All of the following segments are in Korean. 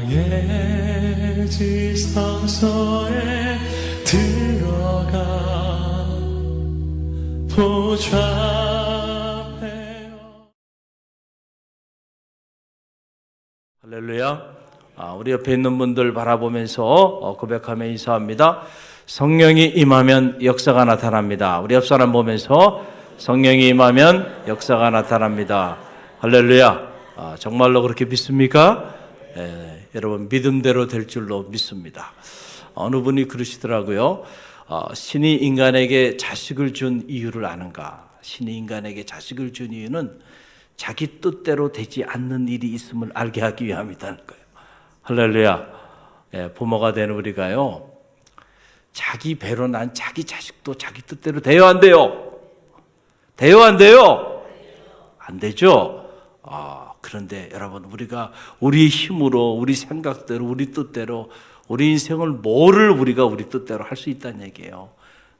나의 지성소에 들어가 보좌. 할렐루야. 우리 옆에 있는 분들 바라보면서 고백하며 인사합니다. 성령이 임하면 역사가 나타납니다. 우리 옆 사람 보면서 성령이 임하면 역사가 나타납니다. 할렐루야. 정말로 그렇게 믿습니까? 여러분 믿음대로 될 줄로 믿습니다. 어느 분이 그러시더라고요. 신이 인간에게 자식을 준 이유를 아는가? 신이 인간에게 자식을 준 이유는 자기 뜻대로 되지 않는 일이 있음을 알게 하기 위함이라는 거예요. 할렐루야. 부모가 된 우리가요, 자기 배로 난 자기 자식도 자기 뜻대로 돼요, 안 돼요? 돼요, 안 돼요? 안 되죠? 그런데 여러분, 우리가 우리 힘으로, 우리 생각대로, 우리 뜻대로 우리 인생을 뭐를 우리가 우리 뜻대로 할 수 있다는 얘기예요.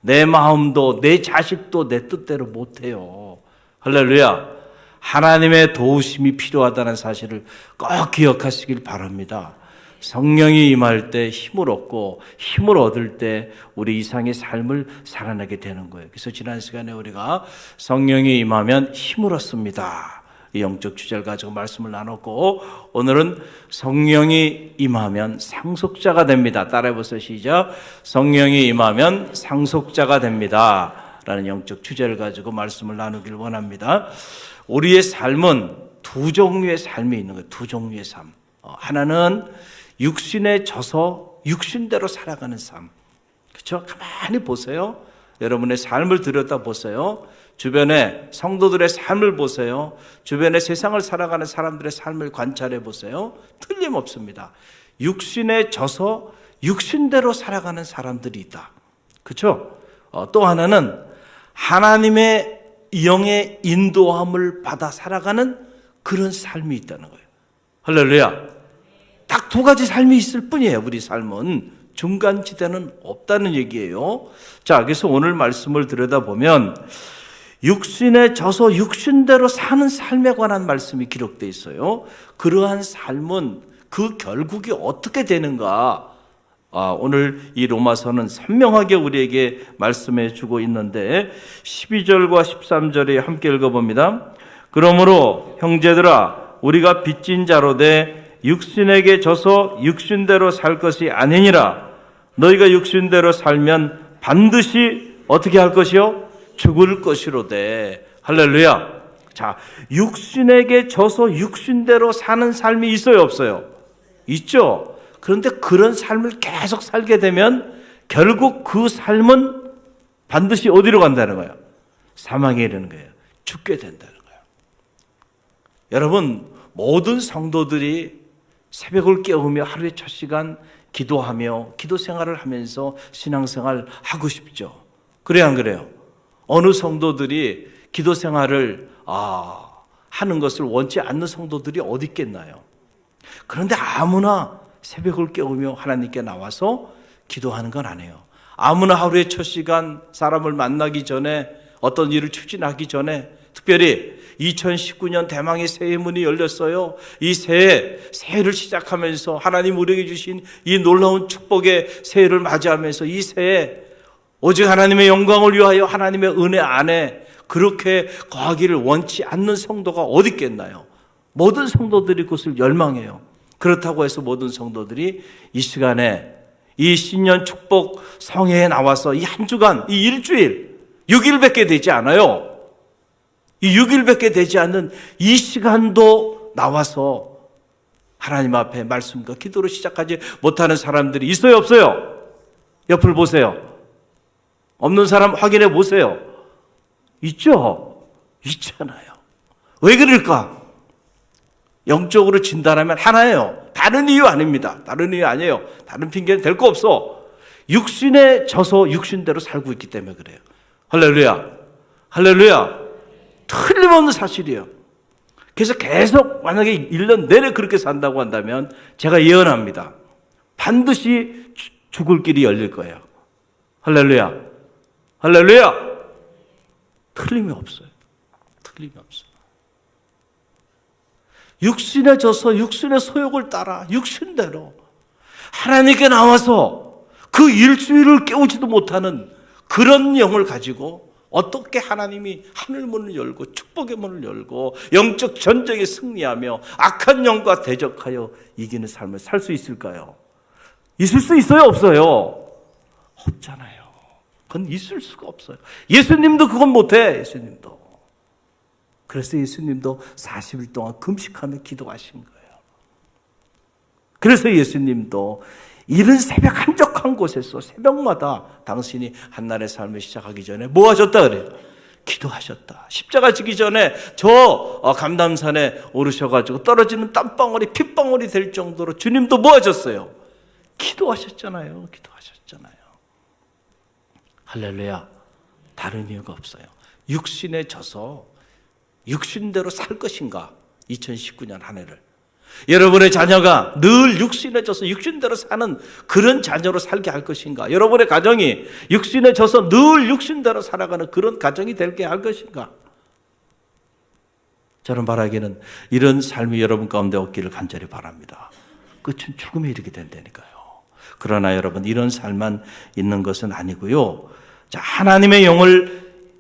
내 마음도 내 자식도 내 뜻대로 못해요. 할렐루야. 하나님의 도우심이 필요하다는 사실을 꼭 기억하시길 바랍니다. 성령이 임할 때 힘을 얻고 힘을 얻을 때 우리 이상의 삶을 살아내게 되는 거예요. 그래서 지난 시간에 우리가 성령이 임하면 힘을 얻습니다, 이 영적 주제를 가지고 말씀을 나눴고, 오늘은 성령이 임하면 상속자가 됩니다. 따라해보세요. 시작. 성령이 임하면 상속자가 됩니다 라는 영적 주제를 가지고 말씀을 나누길 원합니다. 우리의 삶은 두 종류의 삶이 있는 거예요. 두 종류의 삶. 하나는 육신에 져서 육신대로 살아가는 삶. 그렇죠? 가만히 보세요. 여러분의 삶을 들여다보세요. 주변에 성도들의 삶을 보세요. 주변에 세상을 살아가는 사람들의 삶을 관찰해 보세요. 틀림없습니다. 육신에 져서 육신대로 살아가는 사람들이 있다. 그렇죠? 또 하나는 하나님의 영의 인도함을 받아 살아가는 그런 삶이 있다는 거예요. 할렐루야. 딱 두 가지 삶이 있을 뿐이에요. 우리 삶은 중간지대는 없다는 얘기예요. 자, 그래서 오늘 말씀을 들여다보면 육신에 져서 육신대로 사는 삶에 관한 말씀이 기록되어 있어요. 그러한 삶은 그 결국이 어떻게 되는가? 오늘 이 로마서는 선명하게 우리에게 말씀해 주고 있는데 12절과 13절에 함께 읽어봅니다. 그러므로 형제들아, 우리가 빚진 자로 돼 육신에게 져서 육신대로 살 것이 아니니라. 너희가 육신대로 살면 반드시 어떻게 할 것이요? 죽을 것이로되. 할렐루야. 자, 육신에게 져서 육신대로 사는 삶이 있어요, 없어요? 있죠. 그런데 그런 삶을 계속 살게 되면 결국 그 삶은 반드시 어디로 간다는 거예요? 사망에 이르는 거예요. 죽게 된다는 거예요. 여러분, 모든 성도들이 새벽을 깨우며 하루에 첫 시간 기도하며 기도 생활을 하면서 신앙생활 하고 싶죠. 그래요, 안 그래요? 어느 성도들이 기도 생활을 하는 것을 원치 않는 성도들이 어디 있겠나요? 그런데 아무나 새벽을 깨우며 하나님께 나와서 기도하는 건 아니에요. 아무나 하루의 첫 시간 사람을 만나기 전에, 어떤 일을 추진하기 전에, 특별히 2019년 대망의 새해 문이 열렸어요. 이 새해를 시작하면서 하나님 우리에게 주신 이 놀라운 축복의 새해를 맞이하면서 이 새해 오직 하나님의 영광을 위하여 하나님의 은혜 안에 그렇게 거하기를 원치 않는 성도가 어디 있겠나요? 모든 성도들이 그것을 열망해요. 그렇다고 해서 모든 성도들이 이 시간에 이 신년 축복 성회에 나와서 이 한 주간, 이 일주일, 6일밖에 되지 않아요. 이 6일밖에 되지 않는 이 시간도 나와서 하나님 앞에 말씀과 기도를 시작하지 못하는 사람들이 있어요, 없어요? 옆을 보세요. 없는 사람 확인해 보세요. 있죠? 있잖아요. 왜 그럴까? 영적으로 진단하면 하나예요. 다른 이유 아닙니다. 다른 이유 아니에요. 다른 핑계는 될 거 없어. 육신에 져서 육신대로 살고 있기 때문에 그래요. 할렐루야. 할렐루야. 틀림없는 사실이에요. 그래서 계속 만약에 1년 내내 그렇게 산다고 한다면 제가 예언합니다. 반드시 죽을 길이 열릴 거예요. 할렐루야. 할렐루야. 틀림이 없어요. 틀림이 없어요. 육신에 져서 육신의 소욕을 따라 육신대로 하나님께 나와서 그 일주일을 깨우지도 못하는 그런 영을 가지고 어떻게 하나님이 하늘문을 열고 축복의 문을 열고 영적 전쟁에 승리하며 악한 영과 대적하여 이기는 삶을 살 수 있을까요? 있을 수 있어요? 없어요? 없잖아요. 그건 있을 수가 없어요. 예수님도 그건 못해. 예수님도. 그래서 예수님도 40일 동안 금식하며 기도하신 거예요. 그래서 예수님도 이른 새벽 한적한 곳에서 새벽마다 당신이 한날의 삶을 시작하기 전에 뭐 하셨다 그래요? 기도하셨다. 십자가 지기 전에 저 감담산에 오르셔가지고 떨어지는 땀방울이 핏방울이 될 정도로 주님도 뭐 하셨어요? 기도하셨잖아요. 기도하셨잖아요. 할렐루야. 다른 이유가 없어요. 육신에 져서 육신대로 살 것인가? 2019년 한 해를. 여러분의 자녀가 늘 육신에 져서 육신대로 사는 그런 자녀로 살게 할 것인가? 여러분의 가정이 육신에 져서 늘 육신대로 살아가는 그런 가정이 되게 할 것인가? 저는 바라기는 이런 삶이 여러분 가운데 없기를 간절히 바랍니다. 끝은 죽음에 이르게 된다니까요. 그러나 여러분 이런 삶만 있는 것은 아니고요. 자, 하나님의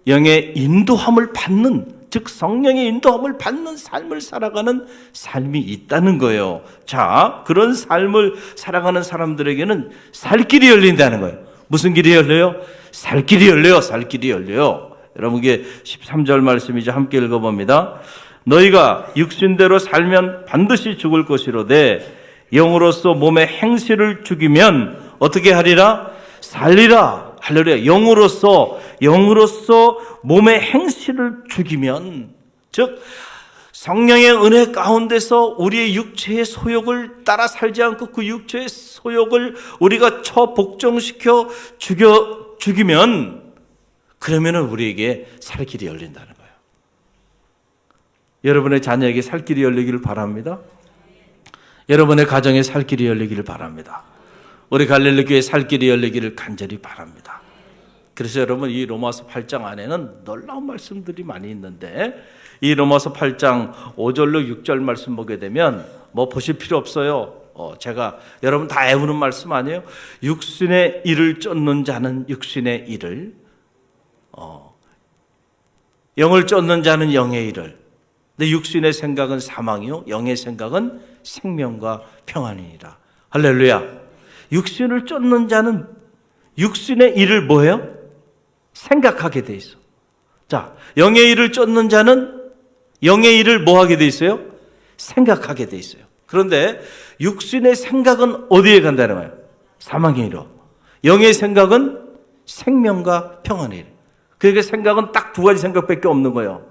영의 인도함을 받는, 즉 성령의 인도함을 받는 삶을 살아가는 삶이 있다는 거예요. 자, 그런 삶을 살아가는 사람들에게는 살 길이 열린다는 거예요. 무슨 길이 열려요? 살 길이 열려요. 살 길이 열려요. 여러분 이게 13절 말씀이죠. 함께 읽어봅니다. 너희가 육신대로 살면 반드시 죽을 것이로되 영으로서 몸의 행실을 죽이면 어떻게 하리라? 살리라. 할렐루야. 영으로서 몸의 행실을 죽이면, 즉 성령의 은혜 가운데서 우리의 육체의 소욕을 따라 살지 않고 그 육체의 소욕을 우리가 처복종시켜 죽이면, 그러면은 우리에게 살 길이 열린다는 거예요. 여러분의 자녀에게 살 길이 열리기를 바랍니다. 여러분의 가정에 살 길이 열리기를 바랍니다. 우리 갈릴리 교회 살 길이 열리기를 간절히 바랍니다. 그래서 여러분 이 로마서 8장 안에는 놀라운 말씀들이 많이 있는데, 이 로마서 8장 5절로 6절 말씀 보게 되면 뭐 보실 필요 없어요. 제가 여러분 다 외우는 말씀 아니에요? 육신의 일을 쫓는 자는 육신의 일을, 영을 쫓는 자는 영의 일을. 근데 육신의 생각은 사망이요, 영의 생각은 생명과 평안이니라. 할렐루야. 육신을 쫓는 자는 육신의 일을 뭐예요? 생각하게 돼 있어. 자, 영의 일을 쫓는 자는 영의 일을 뭐 하게 돼 있어요? 생각하게 돼 있어요. 그런데 육신의 생각은 어디에 간다는 거예요? 사망의 일로. 영의 생각은 생명과 평안의 일. 그러니까 생각은 딱 두 가지 생각밖에 없는 거예요.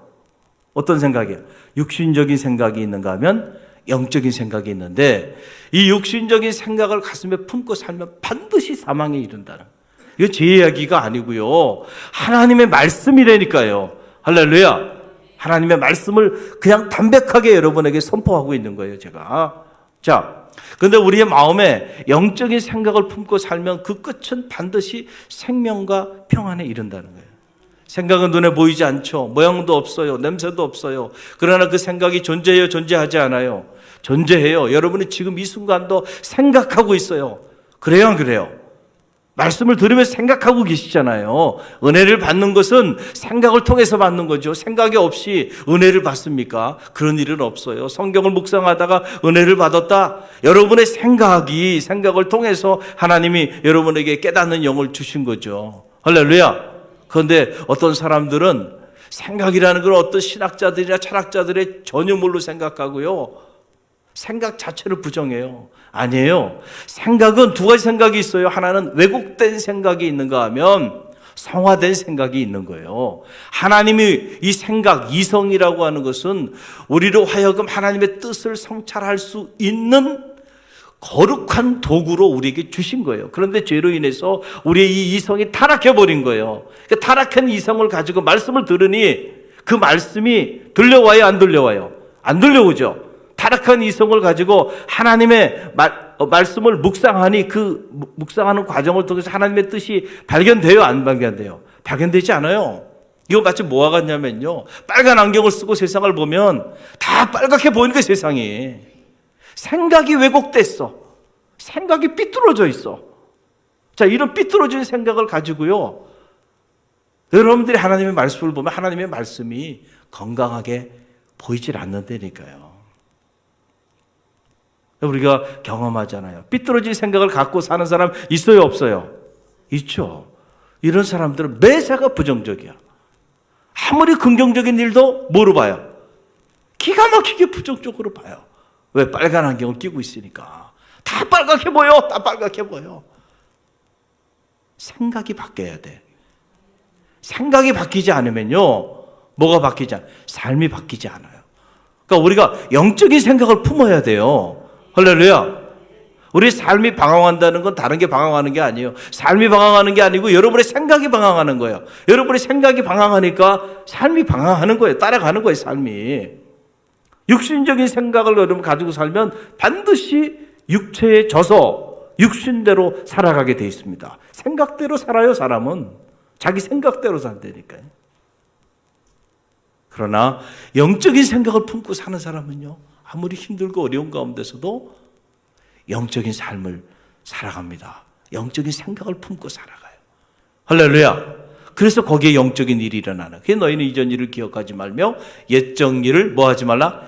어떤 생각이에요? 육신적인 생각이 있는가 하면 영적인 생각이 있는데, 이 육신적인 생각을 가슴에 품고 살면 반드시 사망에 이른다는 거예요. 이거 제 이야기가 아니고요. 하나님의 말씀이라니까요. 할렐루야. 하나님의 말씀을 그냥 담백하게 여러분에게 선포하고 있는 거예요, 제가. 자, 그런데 우리의 마음에 영적인 생각을 품고 살면 그 끝은 반드시 생명과 평안에 이른다는 거예요. 생각은 눈에 보이지 않죠. 모양도 없어요. 냄새도 없어요. 그러나 그 생각이 존재해요? 존재하지 않아요? 존재해요. 여러분이 지금 이 순간도 생각하고 있어요. 그래요? 안 그래요? 말씀을 들으면서 생각하고 계시잖아요. 은혜를 받는 것은 생각을 통해서 받는 거죠. 생각이 없이 은혜를 받습니까? 그런 일은 없어요. 성경을 묵상하다가 은혜를 받았다. 여러분의 생각을 통해서 하나님이 여러분에게 깨닫는 영을 주신 거죠. 할렐루야. 그런데 어떤 사람들은 생각이라는 걸 어떤 신학자들이나 철학자들의 전유물로 생각하고요. 생각 자체를 부정해요. 아니에요. 생각은 두 가지 생각이 있어요. 하나는 왜곡된 생각이 있는가 하면 성화된 생각이 있는 거예요. 하나님이 이 생각, 이성이라고 하는 것은 우리로 하여금 하나님의 뜻을 성찰할 수 있는 거룩한 도구로 우리에게 주신 거예요. 그런데 죄로 인해서 우리의 이 이성이 타락해버린 거예요. 그러니까 타락한 이성을 가지고 말씀을 들으니 그 말씀이 들려와요? 안 들려와요? 안 들려오죠. 타락한 이성을 가지고 하나님의 말씀을 묵상하니 그 묵상하는 과정을 통해서 하나님의 뜻이 발견돼요? 안 발견돼요? 발견되지 않아요. 이거 마치 뭐와 같냐면요, 빨간 안경을 쓰고 세상을 보면 다 빨갛게 보이는 거예요. 세상이. 생각이 왜곡됐어. 생각이 삐뚤어져 있어. 자, 이런 삐뚤어진 생각을 가지고요, 여러분들이 하나님의 말씀을 보면 하나님의 말씀이 건강하게 보이질 않는다니까요. 우리가 경험하잖아요. 삐뚤어진 생각을 갖고 사는 사람 있어요, 없어요? 있죠. 이런 사람들은 매사가 부정적이야. 아무리 긍정적인 일도 뭐로 봐요? 기가 막히게 부정적으로 봐요. 왜? 빨간 안경을 끼고 있으니까. 다 빨갛게 보여. 다 빨갛게 보여. 생각이 바뀌어야 돼. 생각이 바뀌지 않으면요, 뭐가 바뀌지 않아요? 삶이 바뀌지 않아요. 그러니까 우리가 영적인 생각을 품어야 돼요. 할렐루야. 우리 삶이 방황한다는 건 다른 게 방황하는 게 아니에요. 삶이 방황하는 게 아니고 여러분의 생각이 방황하는 거예요. 여러분의 생각이 방황하니까 삶이 방황하는 거예요. 따라가는 거예요, 삶이. 육신적인 생각을 여러분 가지고 살면 반드시 육체에 져서 육신대로 살아가게 돼 있습니다. 생각대로 살아요, 사람은. 자기 생각대로 산다니까요. 그러나 영적인 생각을 품고 사는 사람은요, 아무리 힘들고 어려운 가운데서도 영적인 삶을 살아갑니다. 영적인 생각을 품고 살아가요. 할렐루야. 그래서 거기에 영적인 일이 일어나는. 그게 너희는 이전 일을 기억하지 말며 옛적 일을 뭐 하지 말라?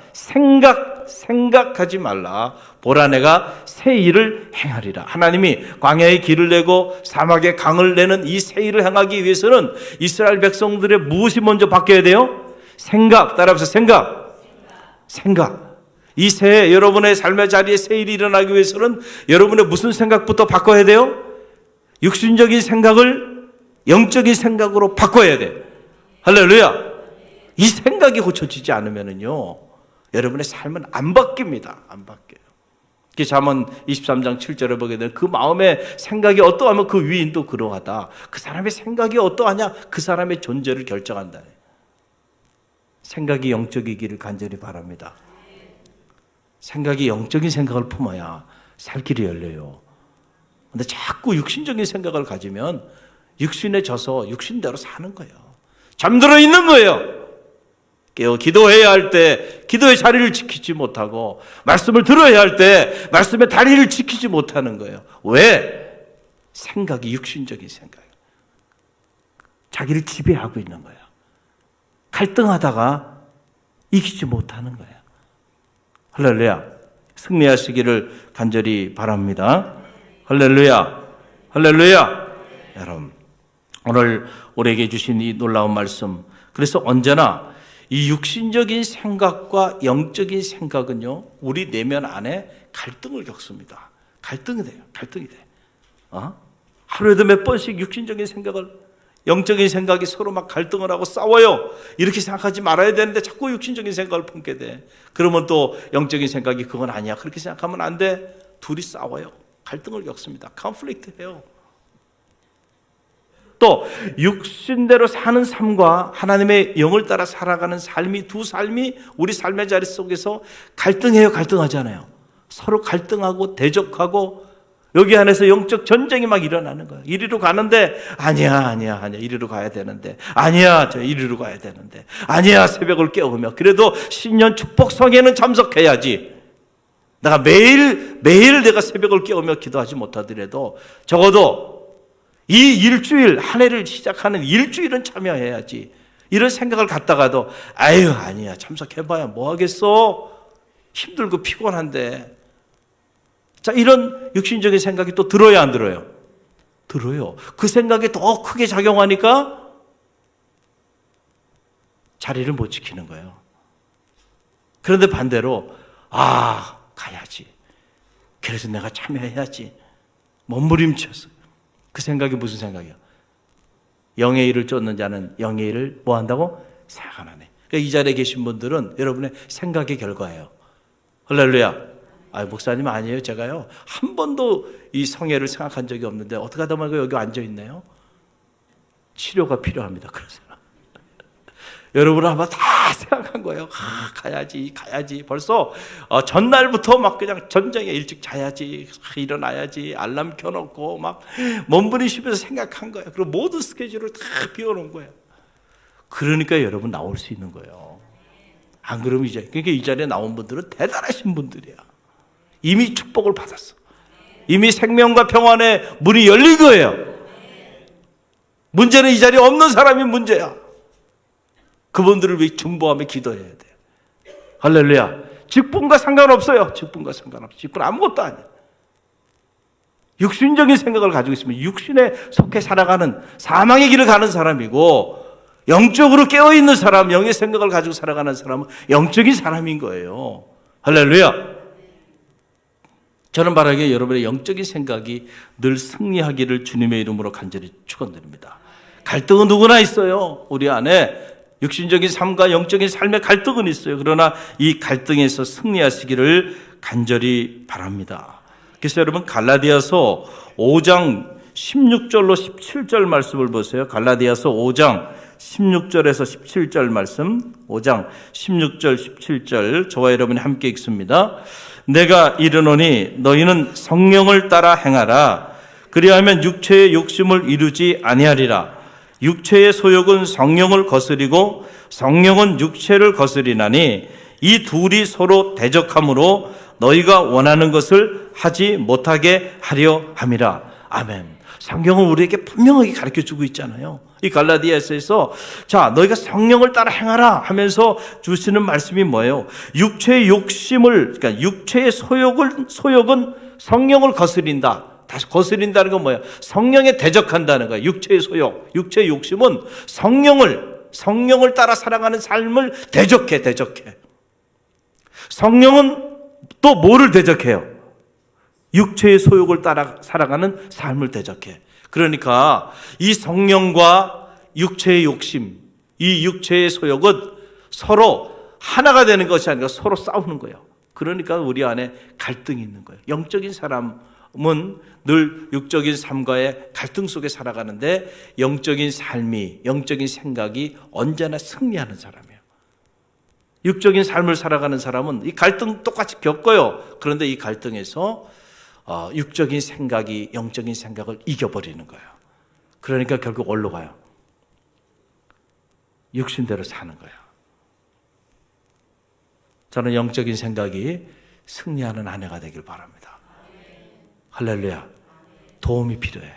생각하지 말라. 보라, 내가 새 일을 행하리라. 하나님이 광야에 길을 내고 사막에 강을 내는 이 새 일을 행하기 위해서는 이스라엘 백성들의 무엇이 먼저 바뀌어야 돼요? 생각. 따라합시다. 생각. 이 새, 여러분의 삶의 자리에 새 일이 일어나기 위해서는 여러분의 무슨 생각부터 바꿔야 돼요? 육신적인 생각을 영적인 생각으로 바꿔야 돼. 할렐루야. 이 생각이 고쳐지지 않으면요, 여러분의 삶은 안 바뀝니다. 안 바뀌어요. 잠언 23장 7절에 보게 되면 그 마음의 생각이 어떠하면 그 위인도 그러하다. 그 사람의 생각이 어떠하냐, 그 사람의 존재를 결정한다. 생각이 영적이기를 간절히 바랍니다. 생각이 영적인 생각을 품어야 살 길이 열려요. 근데 자꾸 육신적인 생각을 가지면 육신에 져서 육신대로 사는 거예요. 잠들어 있는 거예요. 기도해야 할 때 기도의 자리를 지키지 못하고, 말씀을 들어야 할 때 말씀의 다리를 지키지 못하는 거예요. 왜? 생각이 육신적인 생각이에요. 자기를 지배하고 있는 거예요. 갈등하다가 이기지 못하는 거예요. 할렐루야. 승리하시기를 간절히 바랍니다. 할렐루야. 할렐루야. 여러분, 오늘 우리에게 주신 이 놀라운 말씀, 그래서 언제나 이 육신적인 생각과 영적인 생각은요, 우리 내면 안에 갈등을 겪습니다. 갈등이 돼요. 하루에도 몇 번씩 육신적인 생각을, 영적인 생각이 서로 막 갈등을 하고 싸워요. 이렇게 생각하지 말아야 되는데 자꾸 육신적인 생각을 품게 돼. 그러면 또 영적인 생각이 그건 아니야, 그렇게 생각하면 안 돼. 둘이 싸워요. 갈등을 겪습니다. 컨플릭트 해요. 또 육신대로 사는 삶과 하나님의 영을 따라 살아가는 삶이, 두 삶이 우리 삶의 자리 속에서 갈등해요, 갈등하잖아요. 서로 갈등하고 대적하고 여기 안에서 영적 전쟁이 막 일어나는 거예요. 이리로 가는데 아니야 이리로 가야 되는데, 아니야 저 이리로 가야 되는데, 아니야 새벽을 깨우며 그래도 신년 축복성에는 참석해야지. 내가 매일 내가 새벽을 깨우며 기도하지 못하더라도 적어도 이 일주일, 한 해를 시작하는 일주일은 참여해야지. 이런 생각을 갖다가도 아유 아니야 참석해봐야 뭐 하겠어, 힘들고 피곤한데. 자, 이런 육신적인 생각이 또 들어야 안 들어요? 들어요. 그 생각이 더 크게 작용하니까 자리를 못 지키는 거예요. 그런데 반대로 가야지, 그래서 내가 참여해야지, 몸부림쳐서. 그 생각이 무슨 생각이야? 영의 일을 쫓는 자는 영의 일을 뭐 한다고? 생각하네. 그러니까 이 자리에 계신 분들은 여러분의 생각의 결과예요. 할렐루야. 목사님 아니에요. 제가요 한 번도 이 성애를 생각한 적이 없는데 어떻게 하다 보니까 여기 앉아있네요. 치료가 필요합니다. 그런 사람. 여러분은 아마 다 생각한 거예요. 가야지. 벌써 전날부터 막 그냥 전쟁에 일찍 자야지, 일어나야지, 알람 켜놓고 막 몸부림치면서 생각한 거예요. 그리고 모든 스케줄을 다 비워놓은 거예요. 그러니까 여러분 나올 수 있는 거예요. 안 그러면 그러니까 이 자리에 나온 분들은 대단하신 분들이야. 이미 축복을 받았어. 이미 생명과 평안의 문이 열린 거예요. 문제는 이 자리에 없는 사람이 문제야. 그분들을 위해 중보하며 기도해야 돼요. 할렐루야. 직분과 상관없어요. 직분과 상관없어요. 직분 아무것도 아니야. 육신적인 생각을 가지고 있으면 육신에 속해 살아가는 사망의 길을 가는 사람이고, 영적으로 깨어있는 사람, 영의 생각을 가지고 살아가는 사람은 영적인 사람인 거예요. 할렐루야. 저는 바라기에 여러분의 영적인 생각이 늘 승리하기를 주님의 이름으로 간절히 축원드립니다. 갈등은 누구나 있어요. 우리 안에 육신적인 삶과 영적인 삶의 갈등은 있어요. 그러나 이 갈등에서 승리하시기를 간절히 바랍니다. 그래서 여러분 갈라디아서 5장 16절로 17절 말씀을 보세요. 갈라디아서 5장 16절에서 17절 말씀, 5장 16절 17절 저와 여러분이 함께 읽습니다. 내가 이르노니 너희는 성령을 따라 행하라. 그리하면 육체의 욕심을 이루지 아니하리라. 육체의 소욕은 성령을 거스리고 성령은 육체를 거스리나니 이 둘이 서로 대적함으로 너희가 원하는 것을 하지 못하게 하려 함이라. 아멘. 성경은 우리에게 분명하게 가르쳐주고 있잖아요. 이 갈라디아서에서 자, 너희가 성령을 따라 행하라 하면서 주시는 말씀이 뭐예요? 육체의 욕심을, 그러니까 육체의 소욕은 성령을 거스린다. 다시 거스린다는 건 뭐예요? 성령에 대적한다는 거예요. 육체의 소욕, 육체의 욕심은 성령을 따라 살아가는 삶을 대적해. 성령은 또 뭐를 대적해요? 육체의 소욕을 따라 살아가는 삶을 대적해. 그러니까 이 성령과 육체의 욕심, 이 육체의 소욕은 서로 하나가 되는 것이 아니라 서로 싸우는 거예요. 그러니까 우리 안에 갈등이 있는 거예요. 영적인 사람은 늘 육적인 삶과의 갈등 속에 살아가는데 영적인 삶이, 영적인 생각이 언제나 승리하는 사람이에요. 육적인 삶을 살아가는 사람은 이 갈등 똑같이 겪어요. 그런데 이 갈등에서 육적인 생각이 영적인 생각을 이겨버리는 거예요. 그러니까 결국 어디로 가요? 육신대로 사는 거예요. 저는 영적인 생각이 승리하는 한 해가 되길 바랍니다. 할렐루야. 도움이 필요해.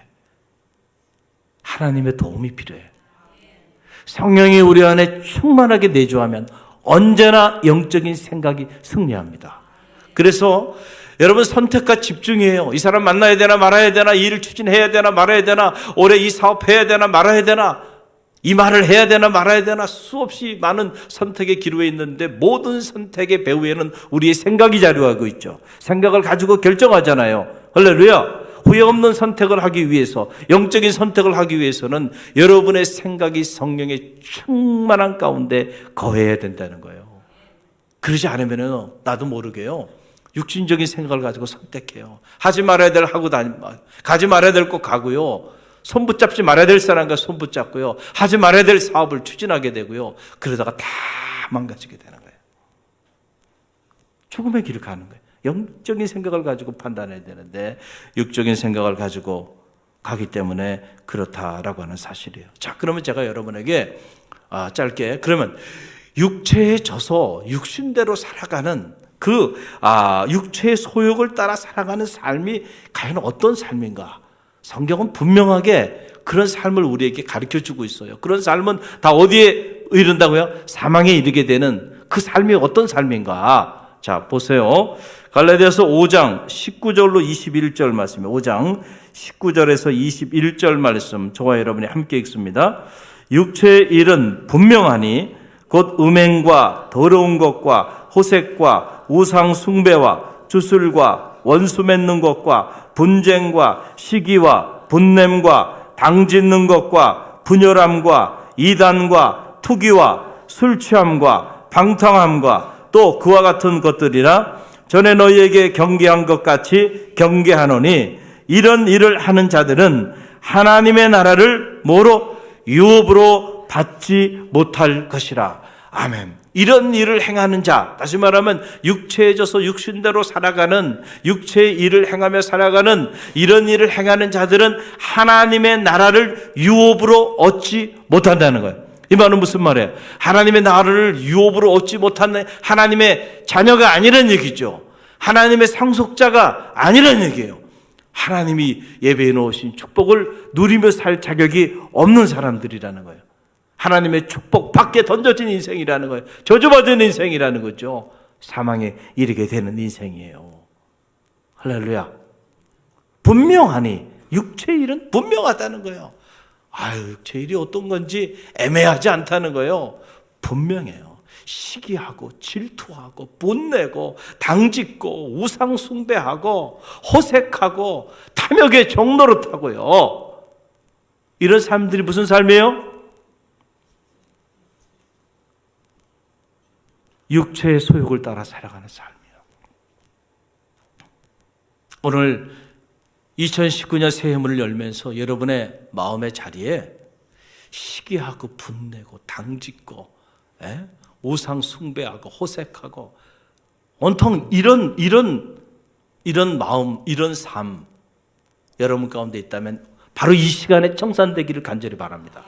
하나님의 도움이 필요해. 성령이 우리 안에 충만하게 내주하면 언제나 영적인 생각이 승리합니다. 그래서 여러분 선택과 집중이에요. 이 사람 만나야 되나 말아야 되나, 이 일을 추진해야 되나 말아야 되나, 올해 이 사업해야 되나 말아야 되나, 이 말을 해야 되나 말아야 되나, 수없이 많은 선택의 기로에 있는데 모든 선택의 배후에는 우리의 생각이 자리하고 있죠. 생각을 가지고 결정하잖아요. 할렐루야. 후회 없는 선택을 하기 위해서, 영적인 선택을 하기 위해서는 여러분의 생각이 성령의 충만한 가운데 거해야 된다는 거예요. 그러지 않으면 나도 모르게요, 육신적인 생각을 가지고 선택해요. 하지 말아야 될 하고 가지 말아야 될 곳 가고요. 손 붙잡지 말아야 될 사람과 손 붙잡고요. 하지 말아야 될 사업을 추진하게 되고요. 그러다가 다 망가지게 되는 거예요. 죽음의 길을 가는 거예요. 영적인 생각을 가지고 판단해야 되는데 육적인 생각을 가지고 가기 때문에 그렇다라고 하는 사실이에요. 자, 그러면 제가 여러분에게 짧게, 그러면 육체에 져서 육신대로 살아가는 육체의 소욕을 따라 살아가는 삶이 과연 어떤 삶인가? 성경은 분명하게 그런 삶을 우리에게 가르쳐주고 있어요. 그런 삶은 다 어디에 이른다고요? 사망에 이르게 되는 그 삶이 어떤 삶인가? 자, 보세요. 갈라디아서 5장 19절로 21절 말씀이에요. 5장 19절에서 21절 말씀 저와 여러분이 함께 읽습니다. 육체의 일은 분명하니 곧 음행과 더러운 것과 호색과 우상 숭배와 주술과 원수 맺는 것과 분쟁과 시기와 분냄과 당짓는 것과 분열함과 이단과 투기와 술 취함과 방탕함과 또 그와 같은 것들이라 전에 너희에게 경계한 것 같이 경계하노니 이런 일을 하는 자들은 하나님의 나라를 뭐로? 유업으로 받지 못할 것이라. 아멘. 이런 일을 행하는 자, 다시 말하면 육체에 져서 육신대로 살아가는, 육체의 일을 행하며 살아가는 이런 일을 행하는 자들은 하나님의 나라를 유업으로 얻지 못한다는 거예요. 이 말은 무슨 말이에요? 하나님의 나라를 유업으로 얻지 못한 하나님의 자녀가 아니란 얘기죠. 하나님의 상속자가 아니란 얘기예요. 하나님이 예배해 놓으신 축복을 누리며 살 자격이 없는 사람들이라는 거예요. 하나님의 축복 밖에 던져진 인생이라는 거예요. 저주받은 인생이라는 거죠. 사망에 이르게 되는 인생이에요. 할렐루야. 분명하니 육체의 일은 분명하다는 거예요. 육체의 일이 어떤 건지 애매하지 않다는 거예요. 분명해요. 시기하고 질투하고 분내고 당짓고 우상 숭배하고 호색하고 탐욕의 종노릇하고요. 이런 사람들이 무슨 삶이에요? 육체의 소욕을 따라 살아가는 삶이에요. 오늘 2019년 새해 문을 열면서 여러분의 마음의 자리에 시기하고 분내고 당짓고 우상 숭배하고 호색하고 온통 이런 마음, 이런 삶 여러분 가운데 있다면 바로 이 시간에 청산되기를 간절히 바랍니다.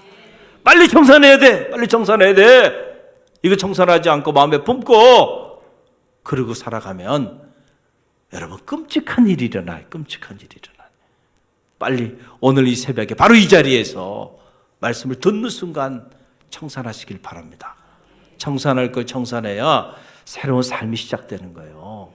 빨리 청산해야 돼. 빨리 청산해야 돼. 이거 청산하지 않고 마음에 품고 그러고 살아가면 여러분 끔찍한 일이 일어나요. 끔찍한 일이 일어나요. 빨리 오늘 이 새벽에 바로 이 자리에서 말씀을 듣는 순간 청산하시길 바랍니다. 청산할 걸 청산해야 새로운 삶이 시작되는 거예요.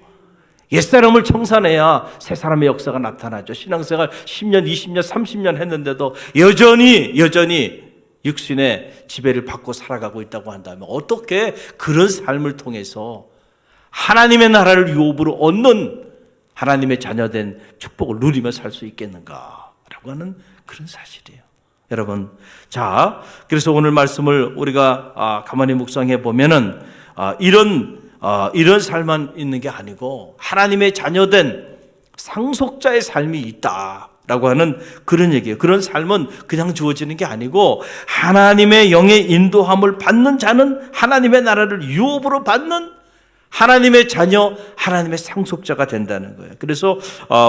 옛사람을 청산해야 새 사람의 역사가 나타나죠. 신앙생활 10년, 20년, 30년 했는데도 여전히 육신의 지배를 받고 살아가고 있다고 한다면 어떻게 그런 삶을 통해서 하나님의 나라를 유업으로 얻는 하나님의 자녀된 축복을 누리며 살 수 있겠는가라고 하는 그런 사실이에요. 여러분, 자, 그래서 오늘 말씀을 우리가 가만히 묵상해 보면은 이런 삶만 있는 게 아니고 하나님의 자녀된 상속자의 삶이 있다라고 하는 그런 얘기예요. 그런 삶은 그냥 주어지는 게 아니고 하나님의 영의 인도함을 받는 자는 하나님의 나라를 유업으로 받는 하나님의 자녀, 하나님의 상속자가 된다는 거예요. 그래서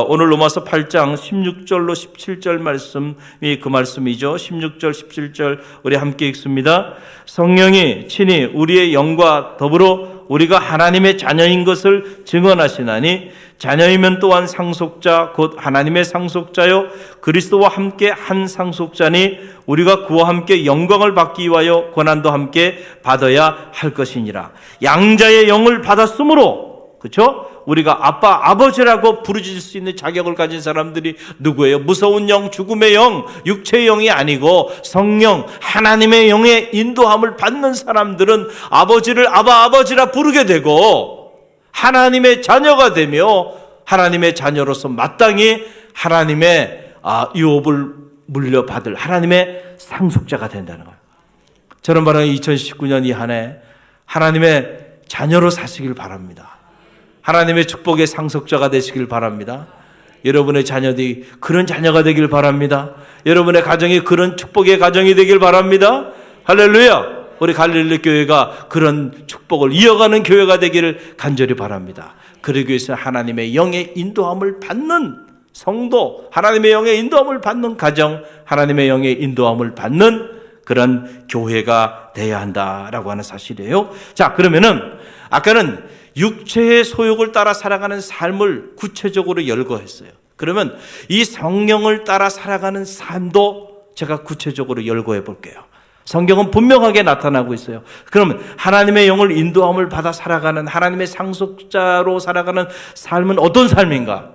오늘 로마서 8장 16절로 17절 말씀이 그 말씀이죠. 16절, 17절 우리 함께 읽습니다. 성령이 친히 우리의 영과 더불어 우리가 하나님의 자녀인 것을 증언하시나니 자녀이면 또한 상속자 곧 하나님의 상속자요 그리스도와 함께 한 상속자니 우리가 그와 함께 영광을 받기 위하여 고난도 함께 받아야 할 것이니라. 양자의 영을 받았으므로, 그렇죠? 우리가 아빠, 아버지라고 부르질 수 있는 자격을 가진 사람들이 누구예요? 무서운 영, 죽음의 영, 육체의 영이 아니고 성령, 하나님의 영의 인도함을 받는 사람들은 아버지를 아버지라 부르게 되고 하나님의 자녀가 되며 하나님의 자녀로서 마땅히 하나님의 유업을 물려받을 하나님의 상속자가 된다는 거예요. 저는 바로 2019년 이 한 해 하나님의 자녀로 사시길 바랍니다. 하나님의 축복의 상속자가 되시길 바랍니다. 여러분의 자녀들이 그런 자녀가 되길 바랍니다. 여러분의 가정이 그런 축복의 가정이 되길 바랍니다. 할렐루야! 우리 갈릴리 교회가 그런 축복을 이어가는 교회가 되기를 간절히 바랍니다. 그러기 위해서 하나님의 영의 인도함을 받는 성도, 하나님의 영의 인도함을 받는 가정, 하나님의 영의 인도함을 받는 그런 교회가 돼야 한다라고 하는 사실이에요. 자, 그러면은 아까는 육체의 소욕을 따라 살아가는 삶을 구체적으로 열거했어요. 그러면 이 성령을 따라 살아가는 삶도 제가 구체적으로 열거해 볼게요. 성경은 분명하게 나타나고 있어요. 그러면 하나님의 영을 인도함을 받아 살아가는 하나님의 상속자로 살아가는 삶은 어떤 삶인가?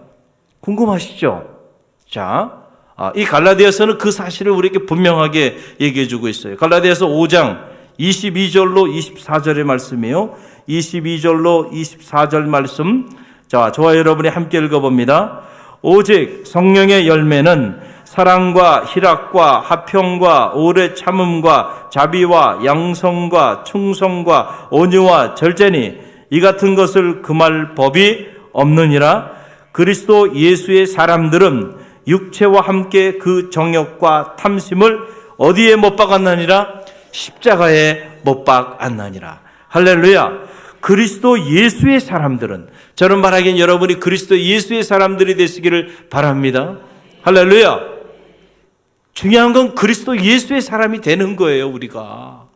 궁금하시죠? 자, 이 갈라디아서는 그 사실을 우리에게 분명하게 얘기해 주고 있어요. 갈라디아서 5장 22절로 24절의 말씀이에요. 22절로 24절 말씀. 자, 저와 여러분이 함께 읽어봅니다. 오직 성령의 열매는 사랑과 희락과 화평과 오래 참음과 자비와 양성과 충성과 온유와 절제니 이 같은 것을 금할 법이 없느니라. 그리스도 예수의 사람들은 육체와 함께 그 정욕과 탐심을 어디에 못 박았느니라? 십자가에 못 박았느니라. 할렐루야. 그리스도 예수의 사람들은, 저는 말하기엔 여러분이 그리스도 예수의 사람들이 되시기를 바랍니다. 할렐루야. 중요한 건 그리스도 예수의 사람이 되는 거예요, 우리가.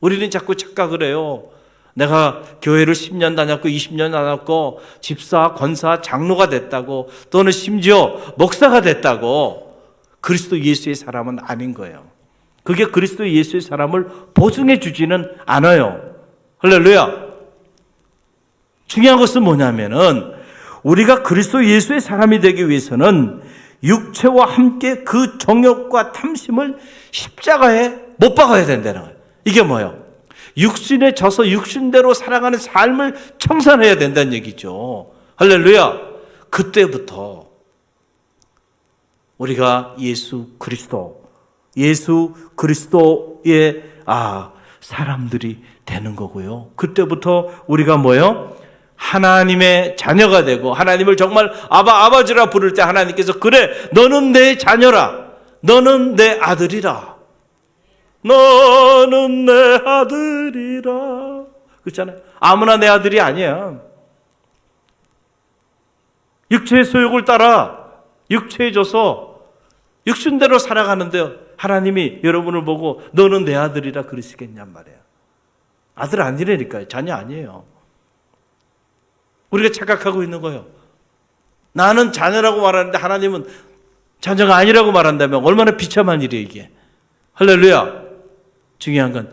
우리는 자꾸 착각을 해요. 내가 교회를 10년 다녔고 20년 다녔고 집사, 권사, 장로가 됐다고, 또는 심지어 목사가 됐다고 그리스도 예수의 사람은 아닌 거예요. 그게 그리스도 예수의 사람을 보증해 주지는 않아요. 할렐루야. 중요한 것은 뭐냐면은 우리가 그리스도 예수의 사람이 되기 위해서는 육체와 함께 그 정욕과 탐심을 십자가에 못 박아야 된다는 거예요. 이게 뭐예요? 육신에 져서 육신대로 살아가는 삶을 청산해야 된다는 얘기죠. 할렐루야. 그때부터 우리가 예수 그리스도의 사람들이 되는 거고요. 그때부터 우리가 뭐예요? 하나님의 자녀가 되고, 하나님을 정말 아버지라 부를 때 하나님께서 그래, 너는 내 자녀라, 너는 내 아들이라, 너는 내 아들이라. 그렇잖아요. 아무나 내 아들이 아니야. 육체의 소욕을 따라 육체에 져서 육신대로 살아가는데 하나님이 여러분을 보고 너는 내 아들이라 그러시겠냔 말이에요. 아들 아니라니까요. 자녀 아니에요. 우리가 착각하고 있는 거예요. 나는 자녀라고 말하는데 하나님은 자녀가 아니라고 말한다면 얼마나 비참한 일이에요, 이게. 할렐루야. 중요한 건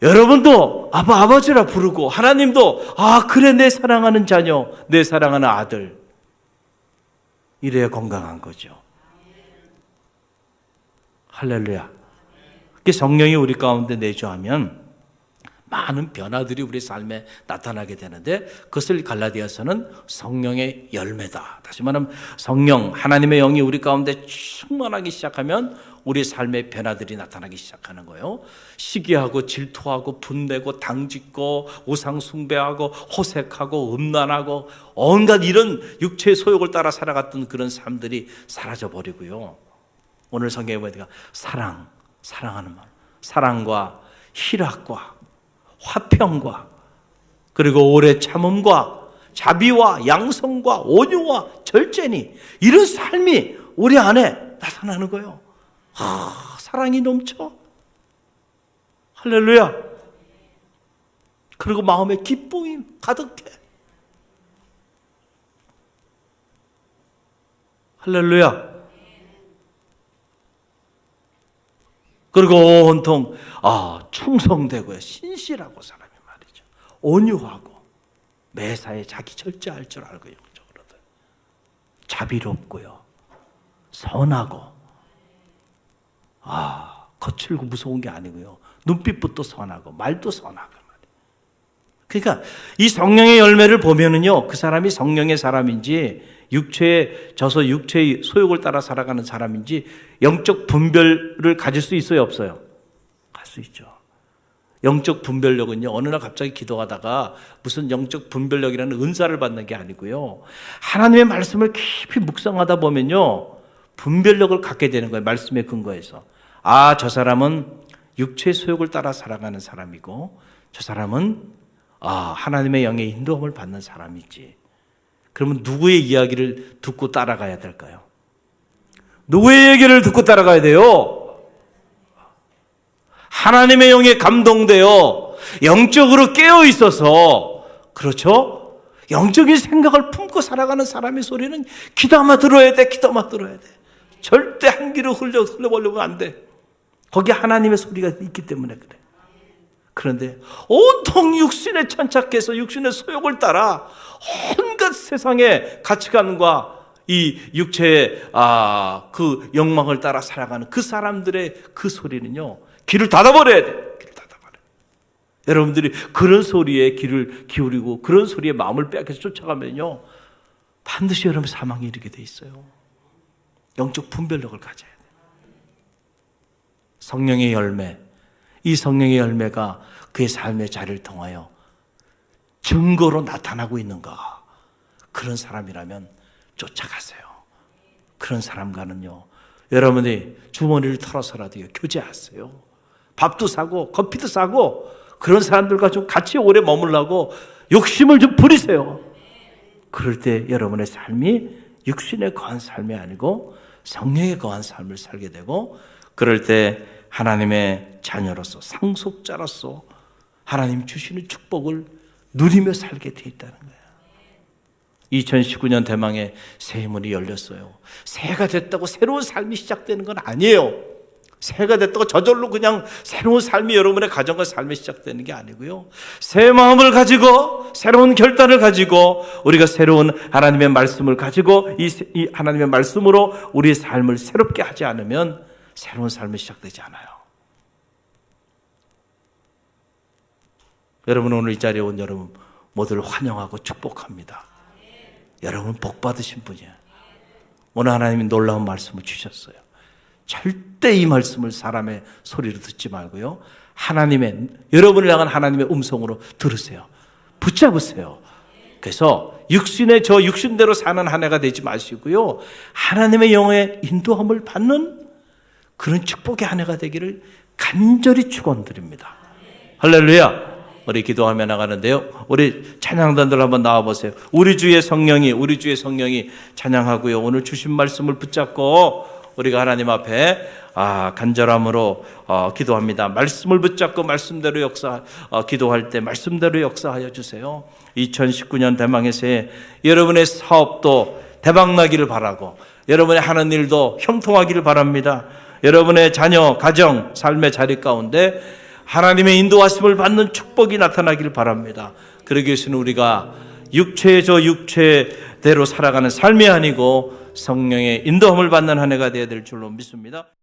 여러분도 아버지라 부르고, 하나님도 그래, 내 사랑하는 자녀, 내 사랑하는 아들, 이래야 건강한 거죠. 할렐루야. 그게 성령이 우리 가운데 내주하면 많은 변화들이 우리 삶에 나타나게 되는데, 그것을 갈라디아서는 성령의 열매다. 다시 말하면 성령, 하나님의 영이 우리 가운데 충만하기 시작하면 우리 삶의 변화들이 나타나기 시작하는 거예요. 시기하고 질투하고 분내고 당짓고 우상 숭배하고 호색하고 음란하고 온갖 이런 육체의 소욕을 따라 살아갔던 그런 삶들이 사라져버리고요. 오늘 성경에 보니까 사랑하는 말, 사랑과 희락과 화평과, 그리고 오래 참음과 자비와 양성과 온유와 절제니, 이런 삶이 우리 안에 나타나는 거예요. 사랑이 넘쳐. 할렐루야. 그리고 마음에 기쁨이 가득해. 할렐루야. 그리고 온통 충성되고요, 신실하고 사람이 말이죠. 온유하고 매사에 자기 절제할 줄 알고 영적으로도 자비롭고요, 선하고, 거칠고 무서운 게 아니고요, 눈빛부터 선하고 말도 선하고. 그러니까 이 성령의 열매를 보면은요, 그 사람이 성령의 사람인지 육체에 져서 육체의 소욕을 따라 살아가는 사람인지 영적 분별을 가질 수 있어요, 없어요? 갈 수 있죠. 영적 분별력은요, 어느 날 갑자기 기도하다가 무슨 영적 분별력이라는 은사를 받는 게 아니고요, 하나님의 말씀을 깊이 묵상하다 보면요, 분별력을 갖게 되는 거예요. 말씀에 근거해서. 저 사람은 육체의 소욕을 따라 살아가는 사람이고, 저 사람은 하나님의 영의 인도함을 받는 사람이지. 그러면 누구의 이야기를 듣고 따라가야 될까요? 누구의 얘기를 듣고 따라가야 돼요? 하나님의 영에 감동되어 영적으로 깨어 있어서, 그렇죠? 영적인 생각을 품고 살아가는 사람의 소리는 귀담아 들어야 돼. 귀담아 들어야 돼. 절대 한 귀로 흘려보려면 안 돼. 거기 하나님의 소리가 있기 때문에 그래. 그런데 온통 육신에 천착해서 육신의 소욕을 따라 온갖 세상의 가치관과 이 육체의 그 욕망을 따라 살아가는 그 사람들의 그 소리는요, 귀를 닫아버려야 돼. 귀를 닫아버려. 여러분들이 그런 소리에 귀를 기울이고 그런 소리에 마음을 빼앗겨서 쫓아가면요, 반드시 여러분 사망에 이르게 돼 있어요. 영적 분별력을 가져야 돼. 성령의 열매, 이 성령의 열매가 그의 삶의 자리를 통하여 증거로 나타나고 있는가? 그런 사람이라면 쫓아가세요. 그런 사람과는요, 여러분이 주머니를 털어서라도 교제하세요. 밥도 사고 커피도 사고 그런 사람들과 좀 같이 오래 머물라고 욕심을 좀 부리세요. 그럴 때 여러분의 삶이 육신에 거한 삶이 아니고 성령에 거한 삶을 살게 되고, 그럴 때 하나님의 자녀로서 상속자로서 하나님 주시는 축복을 누리며 살게 돼 있다는 거예요. 2019년 대망의 새해 문이 열렸어요. 새해가 됐다고 새로운 삶이 시작되는 건 아니에요. 새해가 됐다고 저절로 그냥 새로운 삶이 여러분의 가정과 삶이 시작되는 게 아니고요. 새 마음을 가지고 새로운 결단을 가지고 우리가 새로운 하나님의 말씀을 가지고 이 하나님의 말씀으로 우리의 삶을 새롭게 하지 않으면 새로운 삶이 시작되지 않아요. 여러분, 오늘 이 자리에 온 여러분 모두를 환영하고 축복합니다. 여러분 복 받으신 분이에요. 오늘 하나님이 놀라운 말씀을 주셨어요. 절대 이 말씀을 사람의 소리로 듣지 말고요, 여러분을 향한 하나님의 음성으로 들으세요. 붙잡으세요. 그래서 육신대로 사는 한 해가 되지 마시고요, 하나님의 영의 인도함을 받는 그런 축복의 한 해가 되기를 간절히 축원드립니다. 할렐루야. 우리 기도하며 나가는데요, 우리 찬양단들 한번 나와보세요. 우리 주의 성령이 찬양하고요, 오늘 주신 말씀을 붙잡고 우리가 하나님 앞에 간절함으로 기도합니다. 말씀을 붙잡고 말씀대로 기도할 때 말씀대로 역사하여 주세요. 2019년 대망의 새해 여러분의 사업도 대박나기를 바라고, 여러분의 하는 일도 형통하기를 바랍니다. 여러분의 자녀, 가정, 삶의 자리 가운데 하나님의 인도하심을 받는 축복이 나타나기를 바랍니다. 그러기 위해서는 우리가 육체대로 살아가는 삶이 아니고 성령의 인도함을 받는 한 해가 되어야 될 줄로 믿습니다.